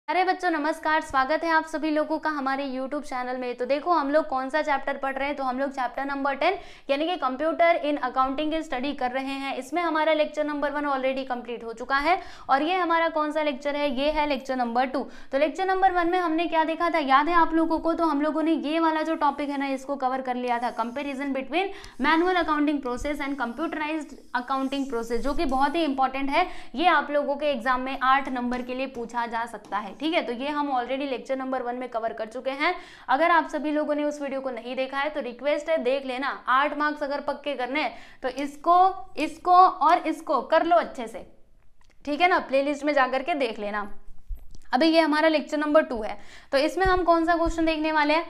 अरे बच्चों नमस्कार, स्वागत है आप सभी लोगों का हमारे YouTube चैनल में। तो देखो हम लोग कौन सा चैप्टर पढ़ रहे हैं, तो हम लोग चैप्टर नंबर 10 यानी कि कंप्यूटर इन अकाउंटिंग की स्टडी कर रहे हैं। इसमें हमारा लेक्चर नंबर 1 ऑलरेडी कंप्लीट हो चुका है और ये हमारा कौन सा लेक्चर है, ये है लेक्चर नंबर 2। तो लेक्चर नंबर 1 में हमने क्या देखा था, याद है आप लोगों को? तो हम लोगों ने ये वाला जो टॉपिक है ना, इसको कवर कर लिया था, comparison between manual accounting process and computerised accounting process, जो कि बहुत ही इंपॉर्टेंट है। ये आप लोगों के एग्जाम में 8 नंबर के लिए पूछा जा सकता है। ठीक है, तो ये हम ऑलरेडी लेक्चर नंबर 1 में कवर कर चुके हैं। अगर आप सभी लोगों ने उस वीडियो को नहीं देखा है तो रिक्वेस्ट है, देख लेना। 8 मार्क्स अगर पक्के करने हैं तो इसको और इसको कर लो अच्छे से, ठीक है ना। प्लेलिस्ट में जाकर के देख लेना। अभी ये हमारा लेक्चर नंबर 2 है, तो इसमें हम कौन सा क्वेश्चन देखने वाले हैं,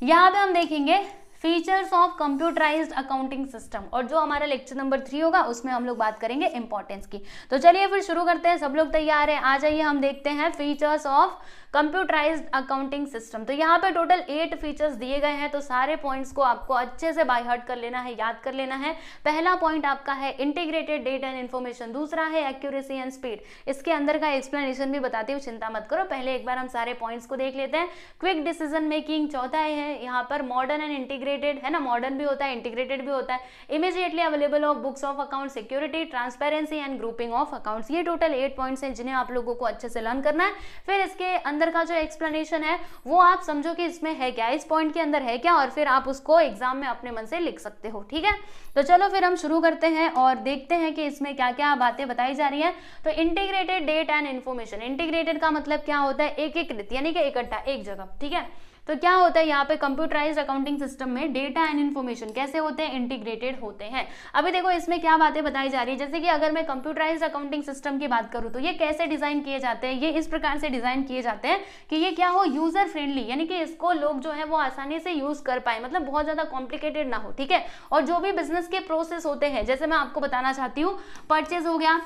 यहाँ पे हम देखेंगे features of computerised accounting system, और जो हमारा लेक्चर नंबर 3 होगा उसमें हम लोग बात करेंगे इंपॉर्टेंस की। तो चलिए फिर शुरू करते हैं। सब लोग तैयार हैं? आ जाइए, हम देखते हैं features of computerised accounting system. तो यहाँ पे टोटल 8 फीचर्स दिए गए हैं, तो सारे पॉइंट्स को आपको अच्छे से बाय हार्ट कर लेना है, याद कर लेना है। पहला पॉइंट आपका है इंटीग्रेटेड डेटा एंड इन्फॉर्मेशन, दूसरा है एक्यूरेसी एंड स्पीड। इसके अंदर का एक्सप्लेनेशन भी बताती हूँ, चिंता मत करो। पहले एक बार हम सारे पॉइंट्स को देख लेते हैं। क्विक डिसीजन मेकिंग, चौथा है यहाँ पर मॉडर्न एंड इंटीग्रेटेड, है ना, मॉडर्न भी होता है, इंटीग्रेटेड भी होता है। Immediately available of books of account, security, transparency and grouping of accounts. ये टोटल 8 पॉइंट्स हैं जिन्हें आप लोगों को अच्छे से लर्न करना है। फिर इसके अंदर का जो एक्सप्लेनेशन है वो आप समझो कि इसमें है क्या, इस पॉइंट के अंदर है क्या, और फिर आप उसको एग्जाम में अपने मन से लिख सकते हो। ठीक है, तो चलो फिर हम शुरू करते हैं और देखते हैं कि इसमें क्या क्या बातें बताई जा रही हैं। तो integrated data and information, integrated का मतलब क्या होता है, एकीकृत यानी कि इकट्ठा, एक जगह। ठीक है, तो क्या होता है यहाँ पे कंप्यूटराइज्ड अकाउंटिंग सिस्टम में डेटा एंड इन्फॉर्मेशन कैसे होते हैं, इंटीग्रेटेड होते हैं। अभी देखो इसमें क्या बातें बताई जा रही है, जैसे कि अगर मैं कंप्यूटराइज्ड अकाउंटिंग सिस्टम की बात करूँ तो ये कैसे डिजाइन किए जाते हैं, ये इस प्रकार से डिजाइन किए जाते हैं कि ये क्या हो, यूजर फ्रेंडली, यानी कि इसको लोग जो है वो आसानी से यूज कर पाए, मतलब बहुत ज्यादा कॉम्प्लिकेटेड ना हो। ठीक है, और जो भी बिजनेस के प्रोसेस होते हैं, जैसे मैं आपको बताना चाहती हूँ, परचेज हो गया,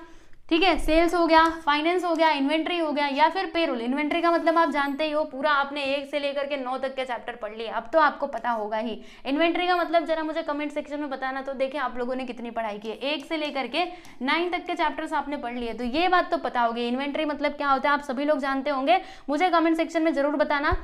ठीक है, सेल्स हो गया, फाइनेंस हो गया, इन्वेंट्री हो गया, या फिर पेरोल। इन्वेंट्री का मतलब आप जानते ही हो, पूरा आपने 1 से लेकर के 9 तक के चैप्टर पढ़ लिए, अब तो आपको पता होगा ही। इन्वेंट्री का मतलब जरा मुझे कमेंट सेक्शन में बताना, तो देखिए आप लोगों ने कितनी पढ़ाई की है। 1 से लेकर के 9 तक के चैप्टर्स आपने पढ़ लिए, तो ये बात तो पता होगी इन्वेंट्री मतलब क्या होता है, आप सभी लोग जानते होंगे। मुझे कमेंट सेक्शन में जरूर बताना।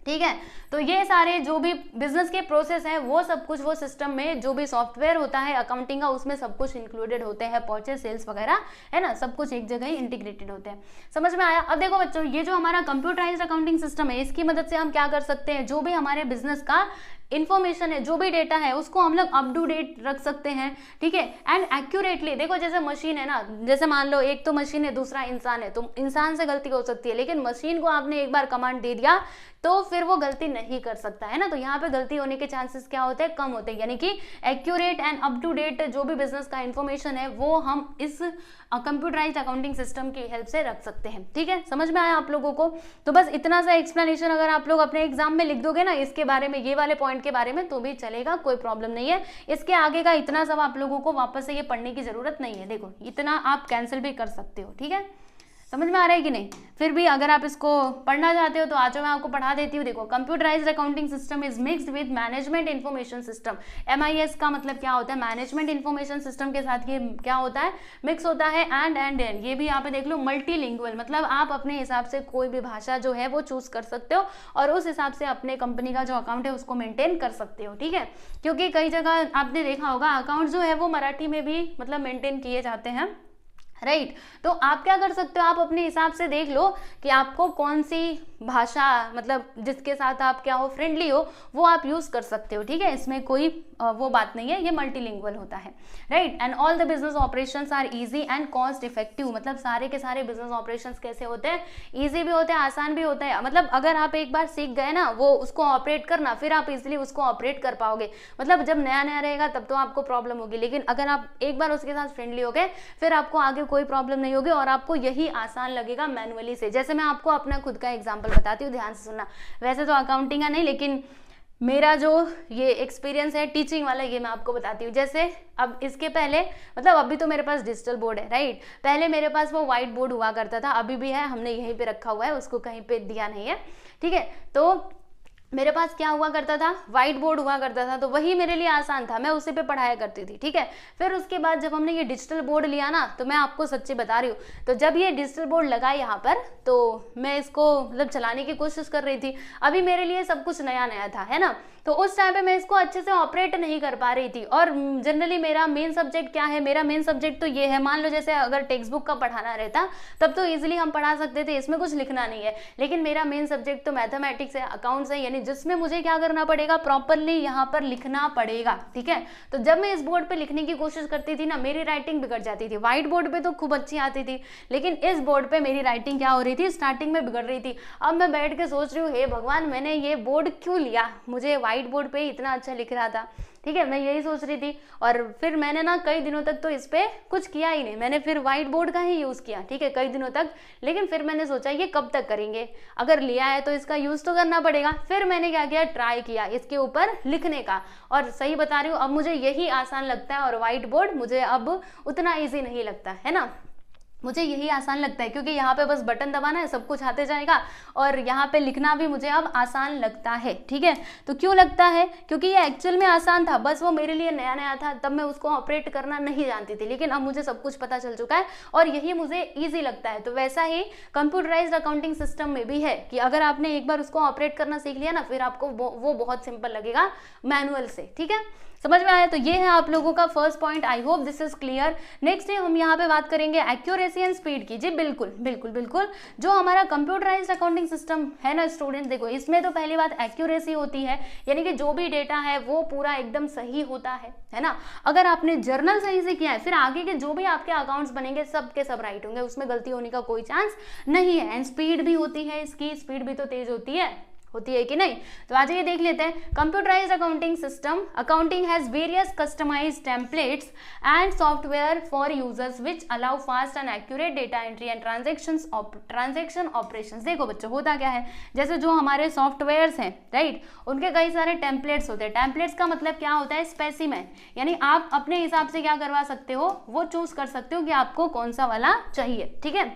ठीक है, तो ये सारे जो भी बिजनेस के प्रोसेस हैं वो सब कुछ, वो सिस्टम में जो भी सॉफ्टवेयर होता है अकाउंटिंग का, उसमें सब कुछ इंक्लूडेड होते हैं, परचेज, सेल्स वगैरह, है ना, सब कुछ एक जगह ही इंटीग्रेटेड होते हैं। समझ में आया? अब देखो बच्चों, ये जो हमारा कंप्यूटराइज्ड अकाउंटिंग सिस्टम है, इसकी मदद से हम क्या कर सकते हैं, जो भी हमारे बिजनेस का इन्फॉर्मेशन है, जो भी डेटा है, उसको हम लोग अप टू डेट रख सकते हैं। ठीक है, एंड एक्यूरेटली। देखो जैसे मशीन है ना, जैसे मान लो एक तो मशीन है, दूसरा इंसान है, तो इंसान से गलती हो सकती है, लेकिन मशीन को आपने एक बार कमांड दे दिया तो फिर वो गलती नहीं कर सकता, है ना। तो यहाँ पे गलती होने के चांसेस क्या होते हैं, कम होते हैं, यानी कि accurate and up to date जो भी बिजनेस का इंफॉर्मेशन है वो हम इस कंप्यूटराइज्ड अकाउंटिंग सिस्टम की हेल्प से रख सकते हैं। ठीक है, समझ में आया आप लोगों को? तो बस इतना सा एक्सप्लेनेशन अगर आप लोग अपने एग्जाम में लिख दोगे ना इसके बारे में, ये वाले पॉइंट के बारे में, तो भी चलेगा, कोई प्रॉब्लम नहीं है। इसके आगे का इतना सब आप लोगों को वापस से ये पढ़ने की जरूरत नहीं है। देखो इतना आप कैंसिल भी कर सकते हो। ठीक है, समझ में आ रहा है कि नहीं? फिर भी अगर आप इसको पढ़ना चाहते हो तो आज मैं आपको पढ़ा देती हूँ। देखो, computerised accounting system is mixed with management information system. MIS का मतलब क्या होता है, मैनेजमेंट इन्फॉर्मेशन सिस्टम के साथ ये क्या होता है, मिक्स होता है। एंड ये भी यहाँ पे देख लो, मल्टीलिंगुअल, मतलब आप अपने हिसाब से कोई भी भाषा जो है वो चूज कर सकते हो और उस हिसाब से अपने कंपनी का जो अकाउंट है उसको मेंटेन कर सकते हो। ठीक है, क्योंकि कई जगह आपने देखा होगा अकाउंट जो है वो मराठी में भी मतलब मेंटेन किए जाते हैं, राइट। तो आप क्या कर सकते हो, आप अपने हिसाब से देख लो कि आपको कौन सी भाषा, मतलब जिसके साथ आप क्या हो, फ्रेंडली हो, वो आप यूज कर सकते हो। ठीक है, इसमें कोई वो बात नहीं है, ये मल्टीलिंगुअल होता है, right. And all the business operations are easy and cost effective, मतलब सारे के सारे बिजनेस ऑपरेशंस कैसे होते हैं, इजी भी होते हैं, आसान भी होता है। मतलब अगर आप एक बार सीख गए ना वो उसको ऑपरेट करना, फिर आप इजिली उसको ऑपरेट कर पाओगे। मतलब जब नया नया रहेगा तब तो आपको प्रॉब्लम होगी, लेकिन अगर आप एक बार उसके साथ फ्रेंडली हो गए फिर आपको आगे कोई प्रॉब्लम नहीं होगी और आपको यही आसान लगेगा मैनुअली से। जैसे मैं आपको अपना खुद का एग्जांपल बताती हूँ, ध्यान से सुनना। वैसे तो अकाउंटिंग का नहीं, लेकिन मेरा जो ये एक्सपीरियंस है टीचिंग वाला, ये मैं आपको बताती हूँ। जैसे अब इसके पहले, मतलब अभी तो मेरे पास डिजिटल बोर्ड है, राइट। पहले मेरे पास वो व्हाइट बोर्ड हुआ करता था, अभी भी है, हमने यहीं पे रखा हुआ है, उसको कहीं पे दिया नहीं है। ठीक है, तो मेरे पास क्या हुआ करता था, व्हाइट बोर्ड हुआ करता था, तो वही मेरे लिए आसान था, मैं उसी पे पढ़ाया करती थी, ठीक है। फिर उसके बाद जब हमने ये डिजिटल बोर्ड लिया ना, तो मैं आपको सच्ची बता रही हूँ, तो जब ये डिजिटल बोर्ड लगा यहाँ पर, तो मैं इसको मतलब चलाने की कोशिश कर रही थी। अभी मेरे लिए सब कुछ नया नया था, है ना, तो उस टाइम पे मैं इसको अच्छे से ऑपरेट नहीं कर पा रही थी। और जनरली मेरा मेन सब्जेक्ट क्या है, मेरा मेन सब्जेक्ट तो ये है, मान लो जैसे अगर टेक्स्ट बुक का पढ़ाना रहता तब तो इजीली हम पढ़ा सकते थे, इसमें कुछ लिखना नहीं है, लेकिन मेरा मेन सब्जेक्ट तो मैथमेटिक्स है, अकाउंट्स है, यानी जिसमें मुझे क्या करना पड़ेगा, प्रॉपरली यहाँ पर लिखना पड़ेगा, ठीक है। तो जब मैं इस बोर्ड पे लिखने की कोशिश करती थी ना, मेरी राइटिंग बिगड़ जाती थी। व्हाइट बोर्ड पे तो खूब अच्छी आती थी, लेकिन इस बोर्ड पे मेरी राइटिंग क्या हो रही थी, स्टार्टिंग में बिगड़ रही थी। अब मैं बैठ के सोच रही हूँ, हे भगवान, मैंने ये बोर्ड क्यों लिया, मुझे व्हाइट बोर्ड पे इतना अच्छा लिख रहा था, ठीक है, मैं यही सोच रही थी। और फिर मैंने ना कई दिनों तक तो इस पे कुछ किया ही नहीं, मैंने फिर व्हाइट बोर्ड का ही यूज किया, ठीक है, कई दिनों तक। लेकिन फिर मैंने सोचा ये कब तक करेंगे, अगर लिया है तो इसका यूज तो करना पड़ेगा। फिर मैंने क्या किया, ट्राई किया इसके ऊपर लिखने का, और सही बता रही हूँ, अब मुझे यही आसान लगता है, और व्हाइट बोर्ड मुझे अब उतना ईजी नहीं लगता है ना, मुझे यही आसान लगता है, क्योंकि यहाँ पे बस बटन दबाना है, सब कुछ आते जाएगा, और यहाँ पे लिखना भी मुझे अब आसान लगता है, ठीक है। तो क्यों लगता है, क्योंकि ये एक्चुअल में आसान था, बस वो मेरे लिए नया नया था, तब मैं उसको ऑपरेट करना नहीं जानती थी, लेकिन अब मुझे सब कुछ पता चल चुका है और यही मुझे ईजी लगता है। तो वैसा ही कंप्यूटराइज्ड अकाउंटिंग सिस्टम में भी है कि अगर आपने एक बार उसको ऑपरेट करना सीख लिया ना, फिर आपको वो बहुत सिंपल लगेगा मैनुअल से, ठीक है। समझ में आया, तो ये है आप लोगों का first point. I hope this is clear. Next है हम यहाँ पे बात करेंगे एक्यूरेसी एंड स्पीड की। जी बिल्कुल बिल्कुल बिल्कुल, जो हमारा कंप्यूटराइज्ड अकाउंटिंग सिस्टम है ना स्टूडेंट, देखो इसमें तो पहली बात एक्यूरेसी होती है, यानी कि जो भी डेटा है वो पूरा एकदम सही होता है ना। अगर आपने जर्नल सही से किया है, फिर आगे के जो भी आपके अकाउंट्स बनेंगे सब के सब राइट होंगे, उसमें गलती होने का कोई चांस नहीं है। एंड स्पीड भी होती है, इसकी स्पीड भी तो तेज होती है कि नहीं। तो आज ये देख लेते हैं, computerised accounting system accounting has various customised templates and software for users which allow fast and accurate data entry and transaction operations. देखो बच्चों, होता क्या है, जैसे जो हमारे सॉफ्टवेयर्स हैं, राइट, उनके कई सारे टेम्पलेट्स होते हैं। टेम्पलेट्स का मतलब क्या होता है, स्पेसिमेन, यानी आप अपने हिसाब से क्या करवा सकते हो, वो चूज कर सकते हो कि आपको कौन सा वाला चाहिए, ठीक है।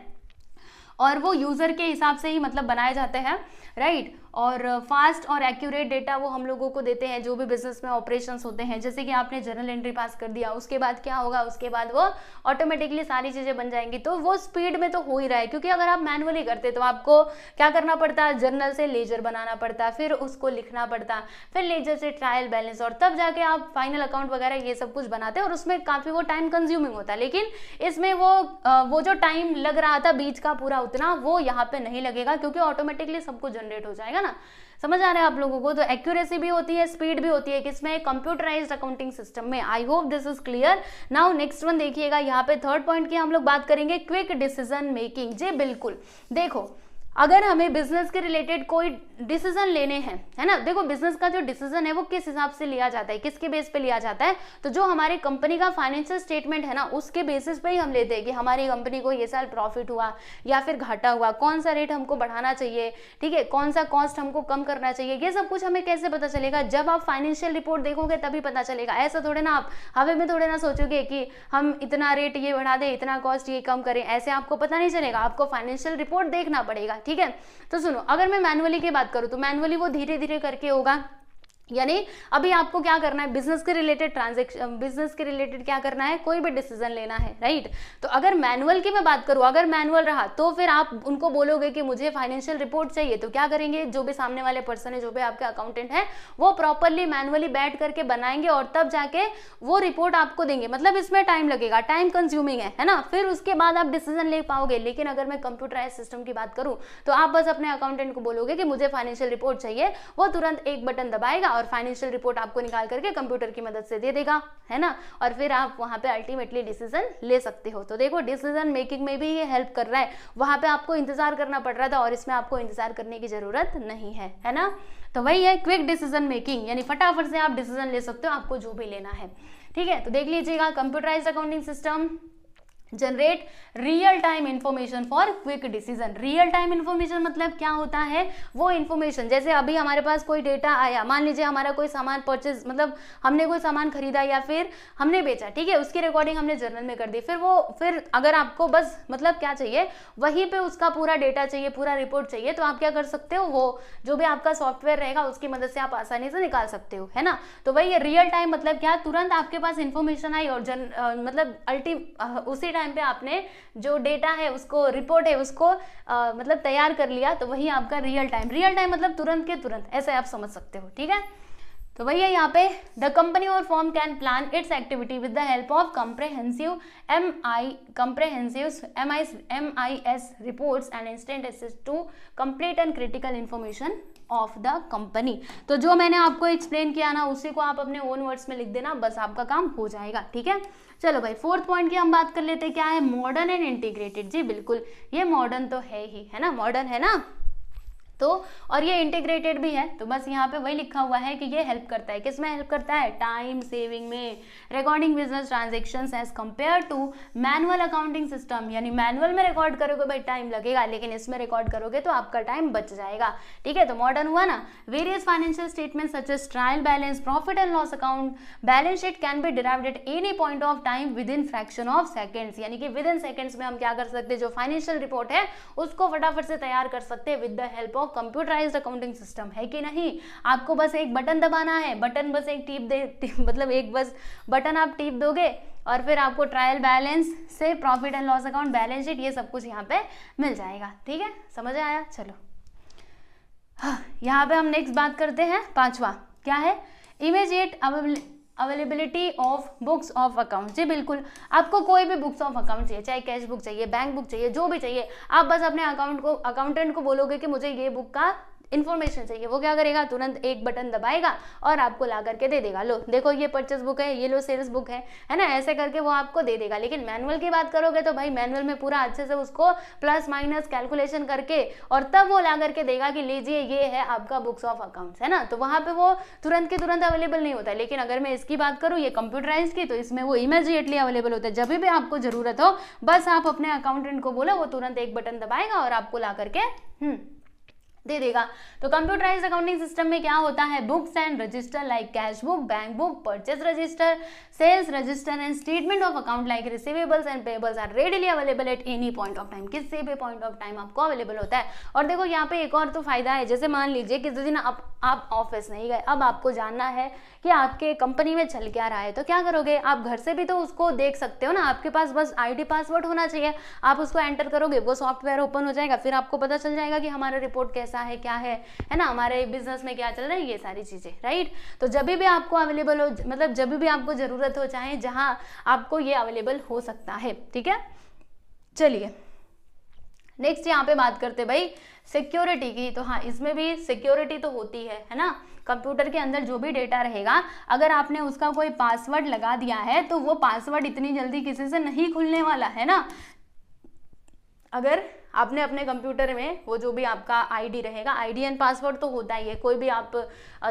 और वो यूजर के हिसाब से ही मतलब बनाए जाते हैं, राइट। और फास्ट और एक्यूरेट डेटा वो हम लोगों को देते हैं जो भी बिजनेस में ऑपरेशंस होते हैं। जैसे कि आपने जर्नल एंट्री पास कर दिया, उसके बाद क्या होगा, उसके बाद वो ऑटोमेटिकली सारी चीजें बन जाएंगी। तो वो स्पीड में तो हो ही रहा है, क्योंकि अगर आप मैनुअली करते तो आपको क्या करना पड़ता है, जर्नल से लेजर बनाना पड़ता, फिर उसको लिखना पड़ता, फिर लेजर से ट्रायल बैलेंस, और तब जाके आप फाइनल अकाउंट वगैरह ये सब कुछ बनाते हैं, और उसमें काफी वो टाइम कंज्यूमिंग होता है। लेकिन इसमें वो जो टाइम लग रहा था बीच का पूरा, उतना वो यहाँ पे नहीं लगेगा, क्योंकि ऑटोमेटिकली सब कुछ जनरेट हो जाएगा ना। समझ आ रहा है आप लोगों को। तो एक्यूरेसी भी होती है, स्पीड भी होती है, किसमें, कंप्यूटराइज्ड अकाउंटिंग सिस्टम में। I hope this is clear. Now next one देखिएगा, यहाँ पे थर्ड पॉइंट की हम लोग बात करेंगे, क्विक डिसीजन मेकिंग। जी बिल्कुल, देखो अगर हमें बिजनेस के रिलेटेड कोई डिसीजन लेने हैं, है ना, देखो बिजनेस का जो डिसीजन है वो किस हिसाब से लिया जाता है, किसके बेस पे लिया जाता है, तो जो हमारे कंपनी का फाइनेंशियल स्टेटमेंट है ना, उसके बेसिस पे ही हम लेते हैं कि हमारी कंपनी को ये साल प्रॉफिट हुआ या फिर घाटा हुआ, कौन सा रेट हमको बढ़ाना चाहिए, ठीक है, कौन सा कॉस्ट हमको कम करना चाहिए, ये सब कुछ हमें कैसे पता चलेगा, जब आप फाइनेंशियल रिपोर्ट देखोगे तभी पता चलेगा। ऐसा थोड़े ना आप हवे में थोड़े ना सोचोगे कि हम इतना रेट ये बढ़ा दें, इतना कॉस्ट ये कम करें, ऐसे आपको पता नहीं चलेगा, आपको फाइनेंशियल रिपोर्ट देखना पड़ेगा, ठीक है। तो सुनो, अगर मैं मैनुअली की बात करूं तो मैनुअली वो धीरे धीरे करके होगा, यानी अभी आपको क्या करना है, बिजनेस के रिलेटेड ट्रांजैक्शन, बिजनेस के रिलेटेड क्या करना है, कोई भी डिसीजन लेना है, राइट। तो अगर मैनुअल की मैं बात करूं, अगर मैनुअल रहा तो फिर आप उनको बोलोगे कि मुझे फाइनेंशियल रिपोर्ट चाहिए, तो क्या करेंगे, जो भी सामने वाले पर्सन है, जो भी आपके अकाउंटेंट है, वो प्रॉपरली मैनुअली बैठ करके बनाएंगे और तब जाके वो रिपोर्ट आपको देंगे। मतलब इसमें टाइम लगेगा, टाइम कंज्यूमिंग है ना, फिर उसके बाद आप डिसीजन ले पाओगे। लेकिन अगर मैं कंप्यूटराइज सिस्टम की बात करूं तो आप बस अपने अकाउंटेंट को बोलोगे कि मुझे फाइनेंशियल रिपोर्ट चाहिए, वो तुरंत एक बटन दबाएगा और फाइनेंशियल रिपोर्ट आपको निकाल करके कंप्यूटर की मदद से दे देगा, है ना, और फिर आप वहां पे अल्टीमेटली डिसीजन ले सकते हो। तो देखो डिसीजन मेकिंग में भी ये हेल्प कर रहा है, वहां पे आपको इंतजार करना पड़ रहा था और इसमें आपको इंतजार करने की जरूरत नहीं है ना। तो वही है क्विक डिसीजन मेकिंग, यानी फटाफट से आप डिसीजन ले सकते हो, आपको जो भी लेना है, ठीक है। तो देख लीजिएगा computerised accounting system generate real time information for quick decision. Real time information मतलब क्या होता है, वो इंफॉर्मेशन जैसे अभी हमारे पास कोई डेटा आया, मान लीजिए हमारा कोई सामान परचेज, मतलब हमने कोई सामान खरीदा या फिर हमने बेचा, ठीक है, उसकी रिकॉर्डिंग हमने जर्नल में कर दी, फिर अगर आपको बस मतलब क्या चाहिए, वहीं पे उसका पूरा डेटा चाहिए, पूरा रिपोर्ट चाहिए, तो आप क्या कर सकते हो, वो जो भी आपका सॉफ्टवेयर रहेगा उसकी मदद से आप आसानी से निकाल सकते हो, है ना। तो वही रियल टाइम मतलब क्या, तुरंत आपके पास इंफॉर्मेशन आई और मतलब उसी टाइम पे आपने जो डेटा है उसको, रिपोर्ट है उसको मतलब तैयार कर लिया, तो वही आपका रियल टाइम। रियल टाइम मतलब तुरंत के तुरंत, ऐसे आप समझ सकते हो, ठीक है। तो भैया यहाँ पे द कंपनी और firm can plan its activity with the help of MIS reports and instant access to complete and critical information of the company. तो जो मैंने आपको एक्सप्लेन किया ना, उसी को आप अपने ओन वर्ड्स में लिख देना, बस आपका काम हो जाएगा, ठीक है। चलो भाई, फोर्थ पॉइंट की हम बात कर लेते हैं, क्या है, मॉडर्न एंड इंटीग्रेटेड। जी बिल्कुल, ये मॉडर्न तो है ही, है ना, मॉडर्न है ना, तो और ये इंटीग्रेटेड भी है, तो बस यहाँ पे वही लिखा हुआ है कि ये हेल्प करता है, किसमें हेल्प करता है, टाइम सेविंग में, recording business transactions as compare to manual accounting system. यानी मैनुअल में रिकॉर्ड करोगे भाई टाइम लगेगा, लेकिन इसमें रिकॉर्ड करोगे तो आपका टाइम बच जाएगा, ठीक है। तो मॉडर्न हुआ ना। Various financial statement such as trial balance, profit and loss account, balance sheet can be derived at any point of time with in fraction of seconds. यानी कि विद इन सेकेंड्स में हम क्या कर सकते हैं, जो फाइनेंशियल रिपोर्ट है उसको फटाफट से तैयार कर सकते हैं with the help of computerised accounting system, है कि नहीं। आपको बस एक बटन दबाना है, बटन बस एक मतलब एक बस बटन आप टीप दोगे और फिर आपको ट्रायल बैलेंस से profit and loss account, balance sheet, ये सब कुछ यहाँ पे मिल जाएगा, ठीक है, समझ आया। चलो यहाँ पे हम नेक्स्ट बात करते हैं, पांचवा क्या है, immediate availability of books of account. जी बिल्कुल, आपको कोई भी बुक्स ऑफ अकाउंट चाहिए, चाहे कैश बुक चाहिए, बैंक बुक चाहिए, जो भी चाहिए, आप बस अपने अकाउंटेंट को बोलोगे कि मुझे ये बुक का इन्फॉर्मेशन चाहिए, वो क्या करेगा, तुरंत एक बटन दबाएगा और आपको ला करके दे देगा, लो देखो ये परचेस बुक है, ये लो सेल्स बुक है ना, ऐसे करके वो आपको दे देगा। लेकिन मैनुअल की बात करोगे तो भाई मैनुअल में पूरा अच्छे से उसको प्लस माइनस कैलकुलेशन करके और तब वो ला करके देगा कि लीजिए ये है आपका बुक्स ऑफ अकाउंट्स, है ना। तो वहां पे वो तुरंत के तुरंत अवेलेबल नहीं होता है। लेकिन अगर मैं इसकी बात करूँ, ये कंप्यूटराइज की, तो इसमें वो इमीडिएटली अवेलेबल होता है। जब भी आपको जरूरत हो बस आप अपने अकाउंटेंट को बोलो, वो तुरंत एक बटन दबाएगा और आपको ला करके दे देगा। तो कंप्यूटराइज्ड अकाउंटिंग सिस्टम में क्या होता है, books and register like cash book, bank book, purchase register, sales register and statement of account like receivables and payables are readily available at any point of time. किसी भी point of time आपको available होता है। और देखो यहाँ पे एक और तो फायदा है, जैसे मान लीजिए किसी दिन आप ऑफिस नहीं गए, अब आपको जानना है कि आपके कंपनी में चल क्या रहा है, तो क्या करोगे, आप घर से भी तो उसको देख सकते हो ना। आपके पास बस आईडी पासवर्ड होना चाहिए, आप उसको एंटर करोगे, वो सॉफ्टवेयर ओपन हो जाएगा, फिर आपको पता चल जाएगा कि हमारा रिपोर्ट कैसा है, क्या है ना, हमारे बिजनेस में क्या चल रहा है, ये सारी चीजें, राइट। तो जब भी आपको अवेलेबल हो, मतलब जब भी आपको जरूरत हो, चाहे जहां आपको ये अवेलेबल हो सकता है, ठीक है। चलिए नेक्स्ट यहाँ पे बात करते भाई सिक्योरिटी की। तो हाँ, इसमें भी सिक्योरिटी तो होती है ना। कंप्यूटर के अंदर जो भी डेटा रहेगा, अगर आपने उसका कोई पासवर्ड लगा दिया है तो वो पासवर्ड इतनी जल्दी किसी से नहीं खुलने वाला है ना। अगर आपने अपने कंप्यूटर में वो जो भी आपका आईडी रहेगा, आईडी एंड पासवर्ड तो होता ही है। कोई भी आप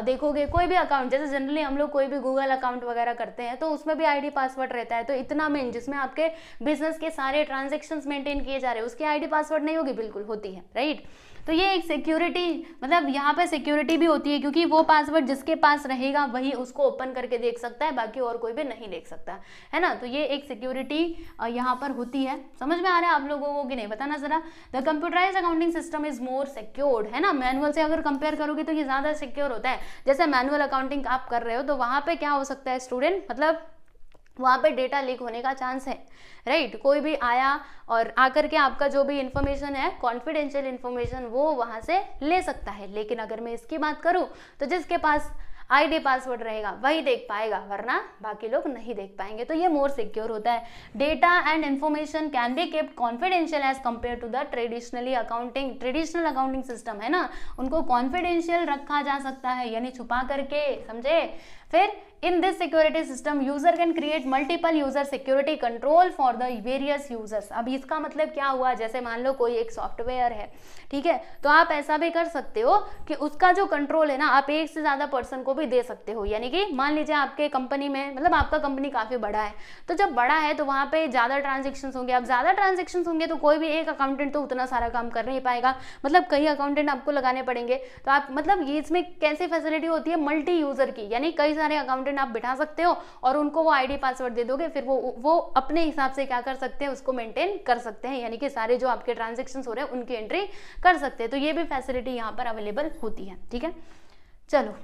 देखोगे, कोई भी अकाउंट, जैसे जनरली हम लोग कोई भी गूगल अकाउंट वगैरह करते हैं तो उसमें भी आईडी पासवर्ड रहता है। तो इतना मेन जिसमें आपके बिजनेस के सारे ट्रांजेक्शंस मेंटेन किए जा रहे हैं, उसकी आईडी पासवर्ड नहीं होगी, बिल्कुल होती है, राइट। तो ये एक सिक्योरिटी, मतलब यहाँ पे सिक्योरिटी भी होती है, क्योंकि वो पासवर्ड जिसके पास रहेगा वही उसको ओपन करके देख सकता है, बाकी और कोई भी नहीं देख सकता, है ना। तो ये एक सिक्योरिटी यहाँ पर होती है। समझ में आ रहा है आप लोगों को कि नहीं, बताना जरा। The computerised accounting system is more secured, है ना। मैनुअल से अगर कंपेयर करोगे तो ये ज्यादा सिक्योर होता है। जैसे मैनुअल अकाउंटिंग आप कर रहे हो तो वहां पे क्या हो सकता है स्टूडेंट, मतलब वहाँ पे डेटा लीक होने का चांस है, राइट। कोई भी आया और आकर के आपका जो भी इंफॉर्मेशन है, कॉन्फिडेंशियल इंफॉर्मेशन, वो वहाँ से ले सकता है। लेकिन अगर मैं इसकी बात करूँ तो जिसके पास आईडी पासवर्ड रहेगा वही देख पाएगा, वरना बाकी लोग नहीं देख पाएंगे। तो ये मोर सिक्योर होता है। Data and information can be kept confidential as compare to the traditional accounting system, है ना। उनको कॉन्फिडेंशियल रखा जा सकता है, यानी छुपा करके, समझे, फिर in this security system user can create multiple user security control for the various users. अब इसका मतलब क्या हुआ, जैसे मान लो कोई एक सॉफ्टवेयर है, ठीक है, तो आप ऐसा भी कर सकते हो कि उसका जो कंट्रोल है ना आप एक से ज्यादा पर्सन को भी दे सकते हो। यानी कि मान लीजिए आपके कंपनी में, मतलब आपका कंपनी काफी बड़ा है, तो जब बड़ा है तो वहां पे ज्यादा ट्रांजेक्शन होंगे। अब ज्यादा ट्रांजेक्शन होंगे तो कोई भी एक अकाउंटेंट तो उतना सारा काम कर नहीं पाएगा, मतलब कई अकाउंटेंट आपको लगाने पड़ेंगे। तो आप मतलब ये इसमें कैसी फैसिलिटी होती है, मल्टी यूजर की, यानी कई सारे अकाउंटेंट आप बिठा सकते हो और उनको वो आईडी पासवर्ड दे दोगे, फिर वो अपने हिसाब से क्या कर सकते हैं, उसको मेंटेन कर सकते हैं, यानी कि सारे जो आपके ट्रांजैक्शंस हो रहे हैं उनकी एंट्री कर सकते हैं। तो ये भी फैसिलिटी यहाँ पर अवेलेबल होती है, ठीक है। चलो,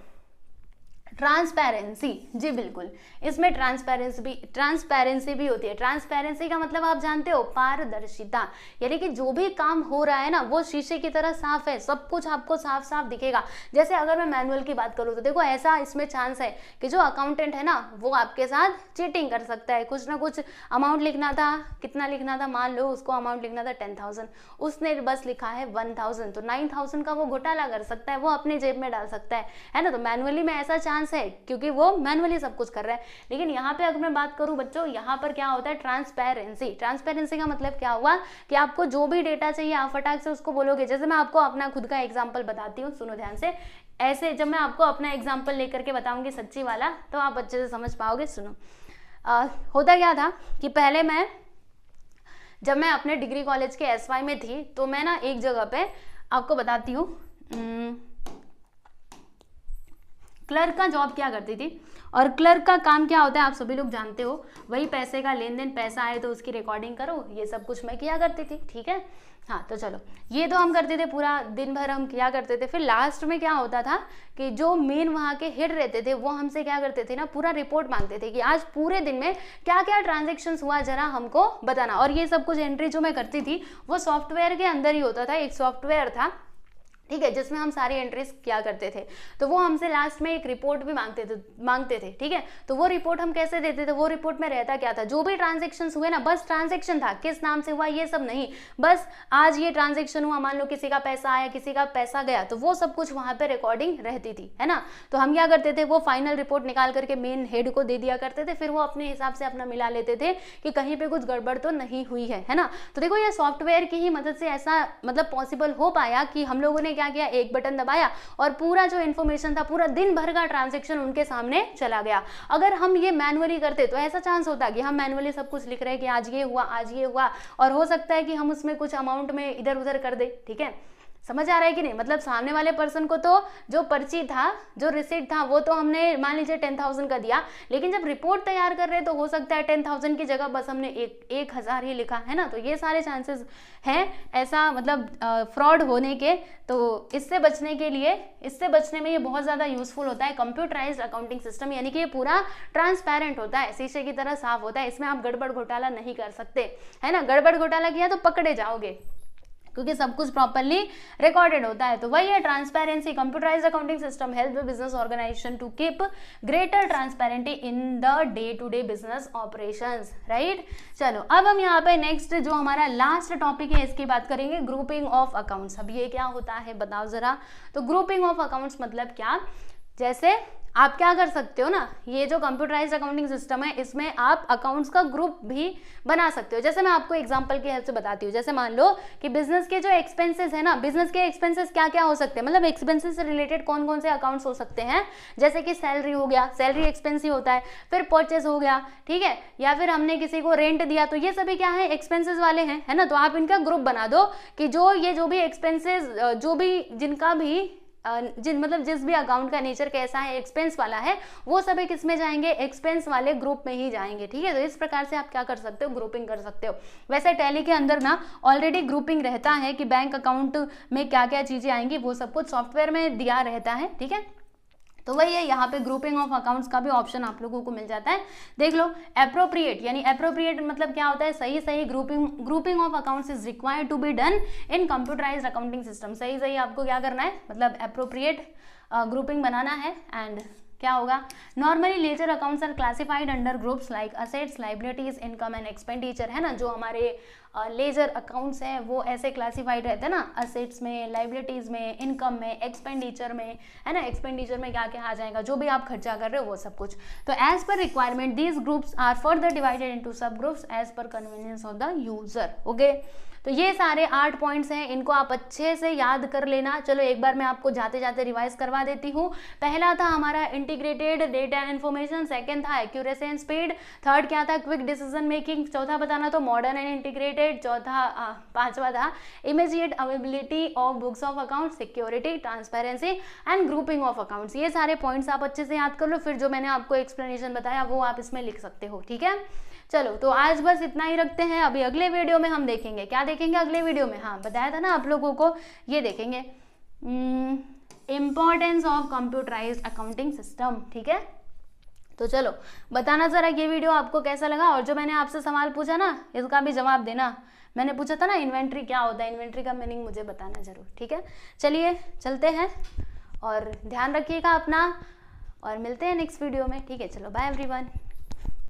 ट्रांसपेरेंसी, जी बिल्कुल, इसमें ट्रांसपेरेंसी भी होती है। ट्रांसपेरेंसी का मतलब आप जानते हो, पारदर्शिता, यानी कि जो भी काम हो रहा है ना वो शीशे की तरह साफ है, सब कुछ आपको साफ साफ दिखेगा। जैसे अगर मैं मैनुअल की बात करूँ तो देखो ऐसा इसमें चांस है कि जो अकाउंटेंट है ना वो आपके साथ चीटिंग कर सकता है। कुछ ना कुछ अमाउंट लिखना था, कितना लिखना था, मान लो उसको अमाउंट लिखना था 10,000, उसने बस लिखा है 1,000, तो 9,000 का वो घोटाला कर सकता है, वो अपनी जेब में डाल सकता है ना। तो मैनुअली में ऐसा चांस है क्योंकि वो मैनुअली सब कुछ कर रहा है। लेकिन यहाँ पे अगर मैं बात करूं बच्चों, यहाँ पर क्या होता है, ट्रांसपेरेंसी। ट्रांसपेरेंसी का मतलब क्या हुआ कि आपको जो भी डेटा चाहिए आप फटाक से उसको बोलोगे। जैसे मैं आपको अपना खुद का एग्जांपल बताती हूँ, सुनो ध्यान से। ऐसे जब मैं आपको अपना एग्जांपल लेकर के बताऊंगी सच्ची वाला, तो आप अच्छे से समझ पाओगे। सुनो, होता क्या था कि पहले जब मैं अपने डिग्री कॉलेज के SY में थी, तो मैं ना एक जगह पे आपको बताती हूँ, क्लर्क का जॉब क्या करती थी। और क्लर्क का काम क्या होता है आप सभी लोग जानते हो, वही पैसे का लेन देन, पैसा आए तो उसकी रिकॉर्डिंग करो, ये सब कुछ मैं किया करती थी, ठीक है। हाँ, तो चलो ये तो हम करते थे, पूरा दिन भर हम किया करते थे। फिर लास्ट में क्या होता था कि जो मेन वहाँ के हेड रहते थे वो हमसे क्या करते थे ना, पूरा रिपोर्ट मांगते थे कि आज पूरे दिन में क्या क्या ट्रांजेक्शन्स हुआ जरा हमको बताना। और ये सब कुछ एंट्री जो मैं करती थी वो सॉफ्टवेयर के अंदर ही होता था, एक सॉफ्टवेयर था, ठीक है, जिसमें हम सारी एंट्रीज किया करते थे। तो वो हमसे लास्ट में एक रिपोर्ट भी मांगते थे, ठीक है। तो वो रिपोर्ट हम कैसे देते थे, वो रिपोर्ट में रहता क्या था, जो भी ट्रांजेक्शन्स हुए ना, बस ट्रांजेक्शन था, किस नाम से हुआ ये सब नहीं, बस आज ये ट्रांजेक्शन हुआ, मान लो किसी का पैसा आया, किसी का पैसा गया, तो वो सब कुछ वहां पे रिकॉर्डिंग रहती थी, है ना। तो हम क्या करते थे, वो फाइनल रिपोर्ट निकाल करके मेन हेड को दे दिया करते थे, फिर वो अपने हिसाब से अपना मिला लेते थे कि कहीं पे कुछ गड़बड़ तो नहीं हुई है ना। तो देखो ये सॉफ्टवेयर की ही मदद से ऐसा मतलब पॉसिबल हो पाया कि हम लोगों ने क्या किया, एक बटन दबाया और पूरा जो इन्फॉर्मेशन था, पूरा दिन भर का ट्रांजैक्शन उनके सामने चला गया। अगर हम ये मैनुअली करते तो ऐसा चांस होता कि हम मैनुअली सब कुछ लिख रहे हैं कि आज ये हुआ, आज ये हुआ, और हो सकता है कि हम उसमें कुछ अमाउंट में इधर उधर कर दे, ठीक है। समझ आ रहा है कि नहीं, मतलब सामने वाले पर्सन को तो जो पर्ची था, जो रिसीट था, वो तो हमने मान लीजिए 10,000 का दिया, लेकिन जब रिपोर्ट तैयार कर रहे हैं तो हो सकता है 10,000 की जगह बस हमने 1,000 ही लिखा, है ना। तो ये सारे चांसेस हैं ऐसा मतलब फ्रॉड होने के। तो इससे बचने में ये बहुत ज़्यादा यूजफुल होता है कंप्यूटराइज्ड अकाउंटिंग सिस्टम, यानी कि ये पूरा ट्रांसपेरेंट होता है, शीशे की तरह साफ होता है, इसमें आप गड़बड़ घोटाला नहीं कर सकते, है ना। गड़बड़ घोटाला किया तो पकड़े जाओगे, क्योंकि सब कुछ प्रॉपर्ली रिकॉर्डेड होता है। तो वही है transparency. Computerised accounting system help business organisation to keep greater transparency in the day to day business operations, right. चलो अब हम यहाँ पे नेक्स्ट जो हमारा लास्ट टॉपिक है इसकी बात करेंगे, ग्रुपिंग ऑफ अकाउंट्स। अब ये क्या होता है बताओ जरा। तो ग्रुपिंग ऑफ अकाउंट्स मतलब क्या, जैसे आप क्या कर सकते हो ना, ये जो कंप्यूटराइज्ड अकाउंटिंग सिस्टम है इसमें आप अकाउंट्स का ग्रुप भी बना सकते हो। जैसे मैं आपको एग्जांपल की हेल्प से बताती हूँ। जैसे मान लो कि बिजनेस के जो एक्सपेंसेस है ना, बिजनेस के एक्सपेंसेस क्या क्या हो सकते हैं, मतलब एक्सपेंसेस से रिलेटेड कौन कौन से अकाउंट्स हो सकते हैं। जैसे कि सैलरी हो गया, सैलरी एक्सपेंस ही होता है, फिर परचेस हो गया, ठीक है, या फिर हमने किसी को रेंट दिया, तो ये सभी क्या है, एक्सपेंसेस वाले हैं, है ना। तो आप इनका ग्रुप बना दो कि जो भी एक्सपेंसेस, जो भी जिनका भी मतलब जिस भी अकाउंट का नेचर कैसा है, एक्सपेंस वाला है, वो सभी किस में जाएंगे, एक्सपेंस वाले ग्रुप में ही जाएंगे, ठीक है। तो इस प्रकार से आप क्या कर सकते हो, ग्रुपिंग कर सकते हो। वैसे टैली के अंदर ना ऑलरेडी ग्रुपिंग रहता है कि बैंक अकाउंट में क्या क्या चीजें आएंगी, वो सब कुछ सॉफ्टवेयर में दिया रहता है, ठीक है। तो वही है, यहाँ पे ग्रुपिंग ऑफ अकाउंट्स का भी ऑप्शन आप लोगों को मिल जाता है। देख लो, एप्रोप्रिएट, यानी एप्रोप्रिएट मतलब क्या होता है, सही grouping of accounts is required to be done in computerised accounting system. सही आपको क्या करना है, मतलब एप्रोप्रिएट ग्रुपिंग बनाना है एंड क्या होगा? Normally ledger accounts are classified under groups like assets, liabilities, income and expenditure, है ना। जो हमारे लेजर अकाउंट्स हैं वो ऐसे क्लासिफाइड रहते हैं ना, असेट्स में, लाइबिलिटीज में, इनकम में, एक्सपेंडिचर में, है ना। एक्सपेंडिचर में क्या क्या आ जाएगा, जो भी आप खर्चा कर रहे हो वो सब कुछ। तो as per requirement these groups are further divided into sub groups as per convenience of the user. Okay, तो ये सारे 8 पॉइंट्स हैं, इनको आप अच्छे से याद कर लेना। चलो एक बार मैं आपको जाते जाते रिवाइज करवा देती हूँ। पहला था हमारा integrated data and information, second था एक्यूरेसी एंड स्पीड, थर्ड क्या था क्विक डिसीजन मेकिंग, चौथा बताना तो मॉडर्न एंड इंटीग्रेटेड, पांचवा था immediate availability of books of account, security, transparency and grouping of accounts. ये सारे पॉइंट्स आप अच्छे से याद कर लो, फिर जो मैंने आपको एक्सप्लेनेशन बताया वो आप इसमें लिख सकते हो, ठीक है। चलो तो आज बस इतना ही रखते हैं। अभी अगले वीडियो में हम देखेंगे, क्या देखेंगे अगले वीडियो में, हाँ बताया था ना आप लोगों को, ये देखेंगे importance of computerised accounting system, ठीक है। तो चलो बताना जरा ये वीडियो आपको कैसा लगा, और जो मैंने आपसे सवाल पूछा ना इसका भी जवाब देना। मैंने पूछा था ना इन्वेंट्री क्या होता है, इन्वेंट्री का मीनिंग मुझे बताना जरूर, ठीक है। चलिए चलते हैं और ध्यान रखिएगा अपना, और मिलते हैं नेक्स्ट वीडियो में, ठीक है। चलो बाय एवरीवन।